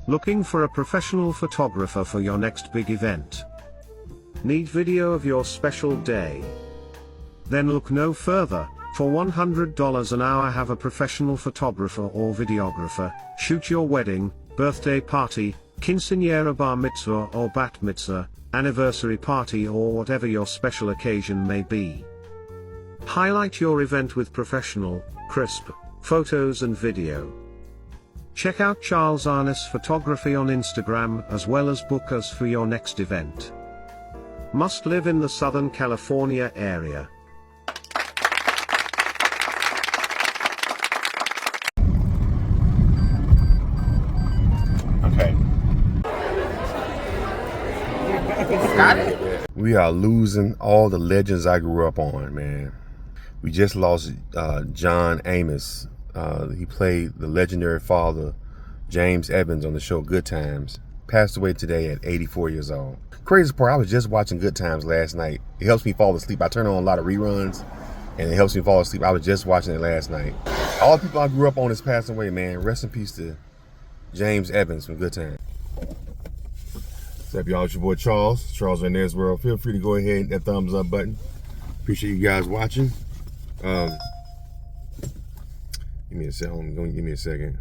Looking for a professional photographer for your next big event? Need video of your special day? Then look no further. For $100 an hour, have a professional photographer or videographer shoot your wedding, birthday party, quinceañera, bar mitzvah or bat mitzvah, anniversary party, or whatever your special occasion may be. Highlight your event with professional, crisp photos and video. Check out Charles Arnes Photography on Instagram, as well as book us for your next event. Must live in the Southern California area. Okay. Got it. We are losing all the legends I grew up on, man. We just lost John Amos. He played the legendary father, James Evans, on the show Good Times. Passed away today at 84 years old. Crazy part, I was just watching Good Times last night. It helps me fall asleep. I turn on a lot of reruns, and it helps me fall asleep. I was just watching it last night. All the people I grew up on is passing away, man. Rest in peace to James Evans from Good Times. What's up, y'all? It's your boy Charles Arnes World. Feel free to go ahead and hit that thumbs up button. Appreciate you guys watching. Give me a second. Give me a second.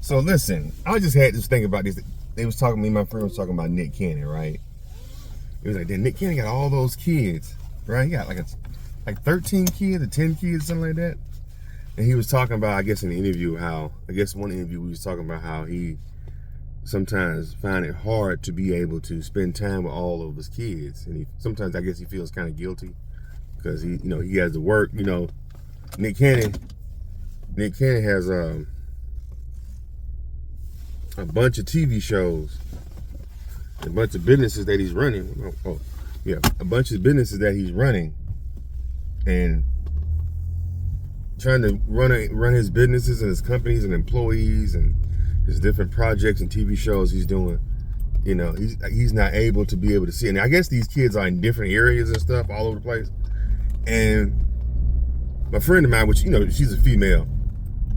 So listen, I just had this thing about this. They was talking, me and my friend was talking about Nick Cannon, right? It was like, then Nick Cannon got all those kids, right? He got like 13 kids or 10 kids, something like that. And he was talking about, I guess in the interview, one interview we was talking about how he sometimes find it hard to be able to spend time with all of his kids. And sometimes I guess he feels kind of guilty because he has to work, Nick Cannon has a bunch of TV shows, a bunch of businesses that he's running. A bunch of businesses that he's running, and trying to run his businesses and his companies and employees and his different projects and TV shows he's doing. He's not able to be able to see it. And I guess these kids are in different areas and stuff all over the place. And my friend of mine, which she's a female,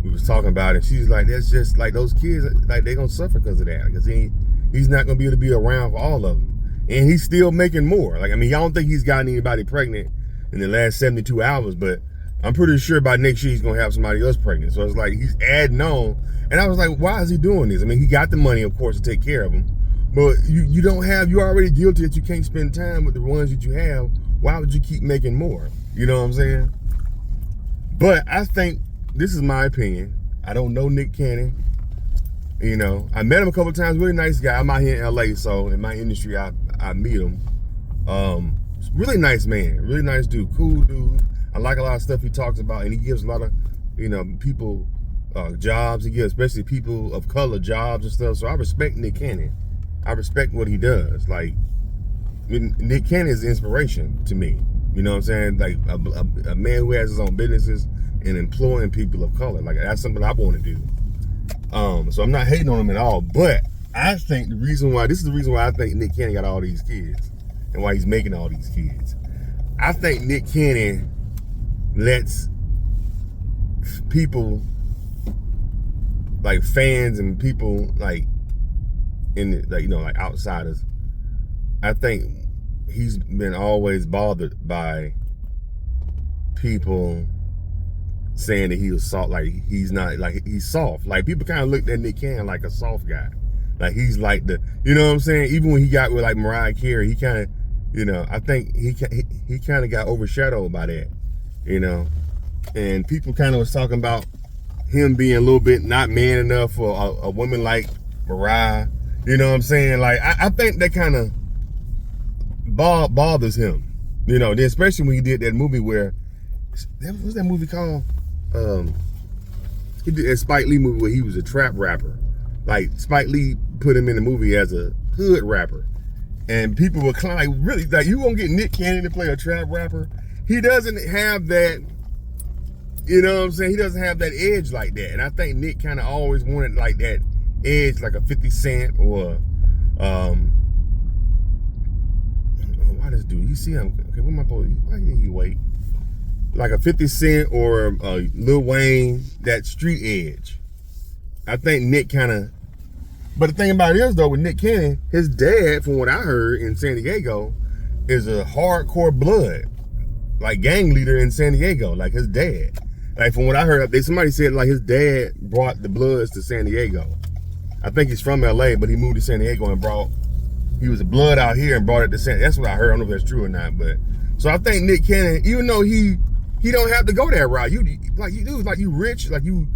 we was talking about it. She's like, that's just like those kids, like they're gonna suffer because of that, because he's not gonna be able to be around for all of them, and he's still making more. Like, I don't think he's gotten anybody pregnant in the last 72 hours, but I'm pretty sure by next year he's gonna have somebody else pregnant. So it's like he's adding on, and I was like, why is he doing this? He got the money, of course, to take care of them, but you're already guilty that you can't spend time with the ones that you have. Why would you keep making more? You know what I'm saying? But I think, this is my opinion, I don't know Nick Cannon. I met him a couple of times, really nice guy. I'm out here in LA, so in my industry, I meet him. Really nice man, really nice dude, cool dude. I like a lot of stuff he talks about, and he gives a lot of, people jobs. He gives especially people of color jobs and stuff. So I respect Nick Cannon. I respect what he does. Like, Nick Cannon is inspiration to me. You know what I'm saying? Like a man who has his own businesses and employing people of color. Like, that's something I want to do. So I'm not hating on him at all, but I think this is the reason why I think Nick Cannon got all these kids and why he's making all these kids. I think Nick Cannon lets people, like fans and people like like outsiders, I think he's been always bothered by people saying that he was soft, like he's not, like he's soft. Like, people kind of looked at Nick Cannon like a soft guy. Like, he's like the, you know what I'm saying? Even when he got with like Mariah Carey, he kind of, I think he kind of got overshadowed by that, and people kind of was talking about him being a little bit not man enough for a woman like Mariah. You know what I'm saying? Like, I think that kind of bothers him, especially when he did that movie where, what's that movie called? He did a Spike Lee movie where he was a trap rapper. Like, Spike Lee put him in the movie as a hood rapper, and people were kind of like, really, like, you gonna get Nick Cannon to play a trap rapper? He doesn't have that, you know what I'm saying? He doesn't have that edge like that, and I think Nick kind of always wanted like that edge, like a 50 Cent or why this dude? You see him? Okay, where my boy? Why didn't he wait? Like a 50 Cent or Lil Wayne, that street edge. I think Nick kind of. But the thing about it is, though, with Nick Cannon, his dad, from what I heard in San Diego, is a hardcore blood, like gang leader in San Diego, like his dad. Like from what I heard, somebody said like his dad brought the Bloods to San Diego. I think he's from LA, but he moved to San Diego and he was a Blood out here and brought it to San. That's what I heard. I don't know if that's true or not, but so I think Nick Cannon, even though he don't have to go that route. You rich, like you,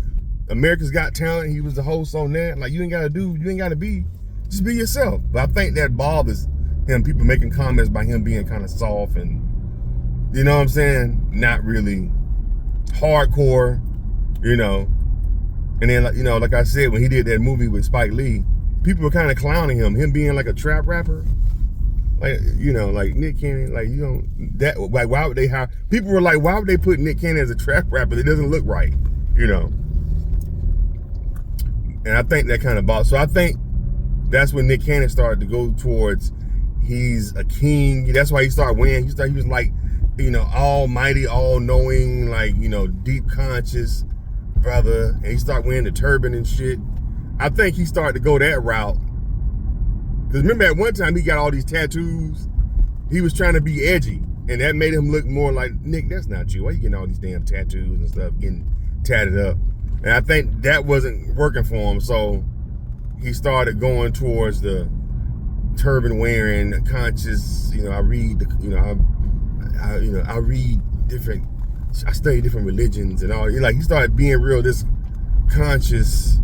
America's Got Talent. He was the host on that. Like you ain't gotta be, just be yourself. But I think that bothers him. People making comments by him being kind of soft and, you know what I'm saying, not really hardcore, you know. And then, you know, like I said, when he did that movie with Spike Lee, people were kind of clowning him being like a trap rapper. Like, you know, like Nick Cannon, like, you know, that, like, why would they hire, people were like, why would they put Nick Cannon as a trap rapper? It doesn't look right, you know. And I think that kind of bothered. So I think that's when Nick Cannon started to go towards, he's a king. That's why he started winning. He was like, you know, almighty, all-knowing, like, you know, deep conscious brother. And he started wearing the turban and shit. I think he started to go that route. Because remember at one time he got all these tattoos. He was trying to be edgy. And that made him look more like, Nick, that's not you. Why you getting all these damn tattoos and stuff, getting tatted up? And I think that wasn't working for him. So he started going towards the turban wearing, the conscious, you know, I read different, I study different religions and all. Like he started being real, this conscious,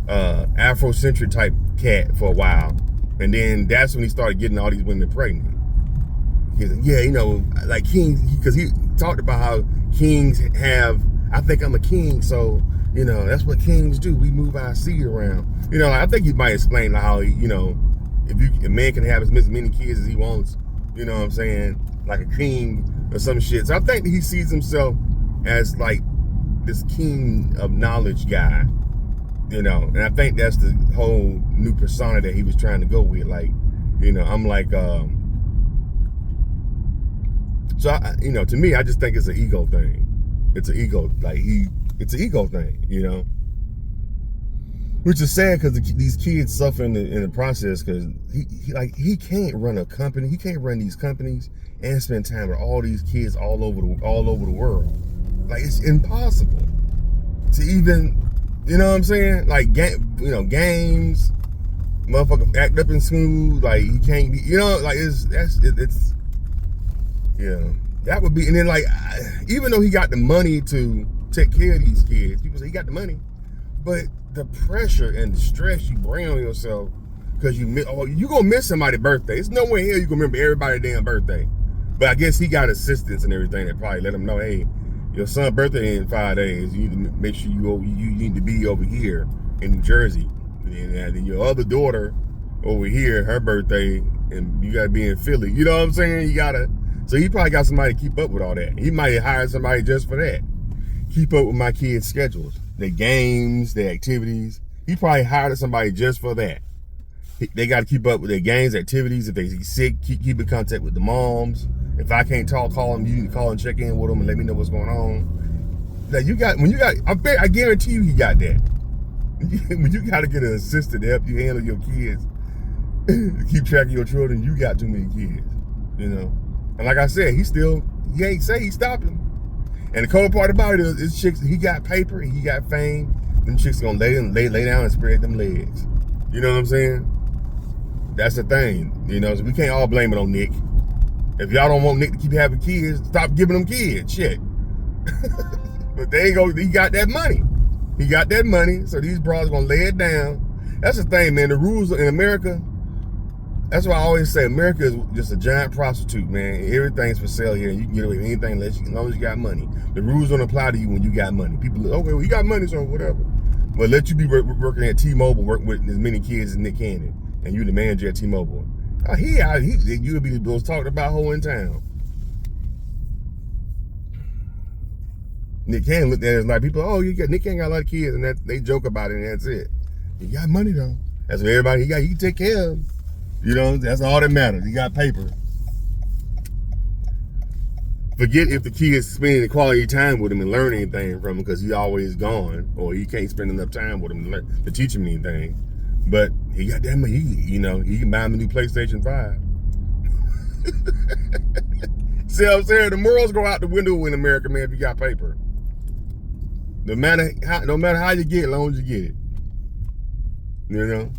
Afrocentric type cat for a while. And then that's when he started getting all these women pregnant. He's like, yeah, you know, like kings, because he talked about how kings have, I think I'm a king, so, you know, that's what kings do. We move our seed around. You know, I think he might explain how, you know, a man can have as many kids as he wants, you know what I'm saying, like a king or some shit. So I think he sees himself as like this king of knowledge guy, you know, and I think that's the whole new persona that he was trying to go with. Like, you know, I'm like, so you know, to me, I just think it's an ego thing. It's an ego, like it's an ego thing, you know, which is sad because these kids suffer in the process because he can't run a company. He can't run these companies and spend time with all these kids all over the world. Like it's impossible to even. You know what I'm saying? Like, you know, games, motherfucker act up in school, like, he can't be, you know, like, it's, yeah, that would be, and then, like, even though he got the money to take care of these kids, people say he got the money, but the pressure and the stress you bring on yourself, because you gonna miss somebody's birthday. There's no way in hell you gonna remember everybody's damn birthday. But I guess he got assistants and everything that probably let him know, hey, your son's birthday in 5 days. You need to make sure you need to be over here in New Jersey. And then your other daughter over here, her birthday, and you gotta be in Philly. You know what I'm saying? So he probably got somebody to keep up with all that. He might have hired somebody just for that. Keep up with my kids' schedules, their games, their activities. He probably hired somebody just for that. They got to keep up with their games, activities. If they're sick, keep in contact with the moms. If I can't talk, call them. You can call and check in with them and let me know what's going on. Like I guarantee you he got that. When you got to get an assistant to help you handle your kids, keep track of your children, you got too many kids, you know. And like I said, he ain't say he's stopping. And the cold part about it is chicks, he got paper and he got fame. Them chicks gonna lay down and spread them legs. You know what I'm saying? That's the thing, you know. So we can't all blame it on Nick. If y'all don't want Nick to keep having kids, stop giving them kids. Shit. But he got that money. He got that money, so these broads gonna lay it down. That's the thing, man. The rules in America, that's why I always say America is just a giant prostitute, man. Everything's for sale here. You can get away with anything as long as you got money. The rules don't apply to you when you got money. People, okay, well, you got money, so whatever. But let you be working at T-Mobile, working with as many kids as Nick Cannon, and you the manager at T-Mobile. You would be the most talked about hoe in town. Nick Cannon looked at it as like people, Nick Cannon got a lot of kids, and they joke about it, and that's it. He got money though. That's what everybody he can take care of them. You know, that's all that matters. He got paper. forget if the kid is spending quality time with him and learn anything from him because he's always gone or he can't spend enough time with him to teach him anything. But he got that money, he can buy him a new PlayStation 5. See what I'm saying? The morals go out the window in America, man, if you got paper. No matter how you get it, as long as you get it. You know?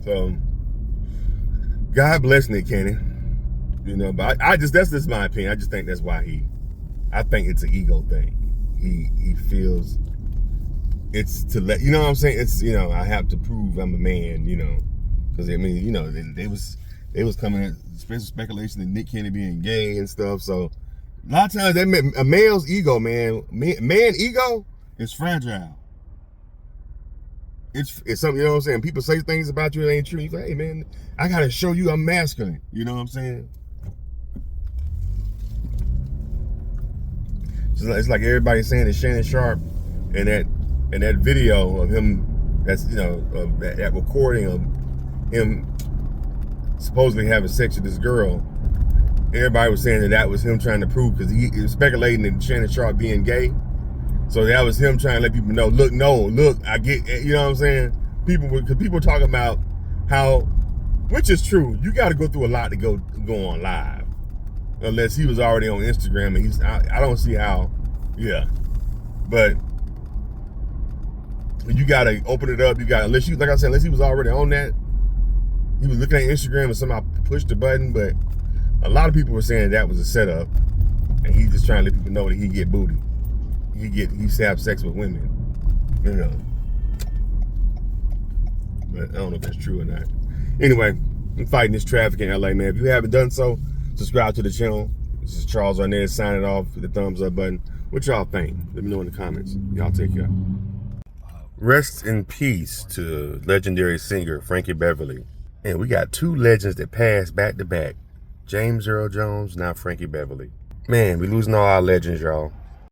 So, God bless Nick Cannon. You know, but that's just my opinion. I just think that's why I think it's an ego thing. He feels it's to let, you know what I'm saying? It's, I have to prove I'm a man, because I mean, they was coming at speculation of Nick Cannon being gay and stuff. So a lot of times a male's ego, man ego is fragile. It's something, you know what I'm saying? People say things about you that ain't true. He's like, hey man, I gotta show you I'm masculine. You know what I'm saying? It's like everybody saying that Shannon Sharp and that video of him, that's of that recording of him supposedly having sex with this girl. Everybody was saying that was him trying to prove, because he was speculating that Shannon Sharp being gay. So that was him trying to let people know, look, I get, you know what I'm saying? People talking about how, which is true, you got to go through a lot to go on live, unless he was already on Instagram, and I don't see how, yeah. But you got to open it up. Unless he was already on that, he was looking at Instagram and somehow pushed the button. But a lot of people were saying that was a setup, and he's just trying to let people know that he get booty. He used to have sex with women, But I don't know if that's true or not. Anyway, I'm fighting this traffic in LA, man. If you haven't done so, subscribe to the channel. This is Charles Arnes signing off with the thumbs up button. What y'all think? Let me know in the comments. Y'all take care. Rest in peace to legendary singer Frankie Beverly. And we got two legends that passed back to back. James Earl Jones, now Frankie Beverly. Man, we losing all our legends, y'all.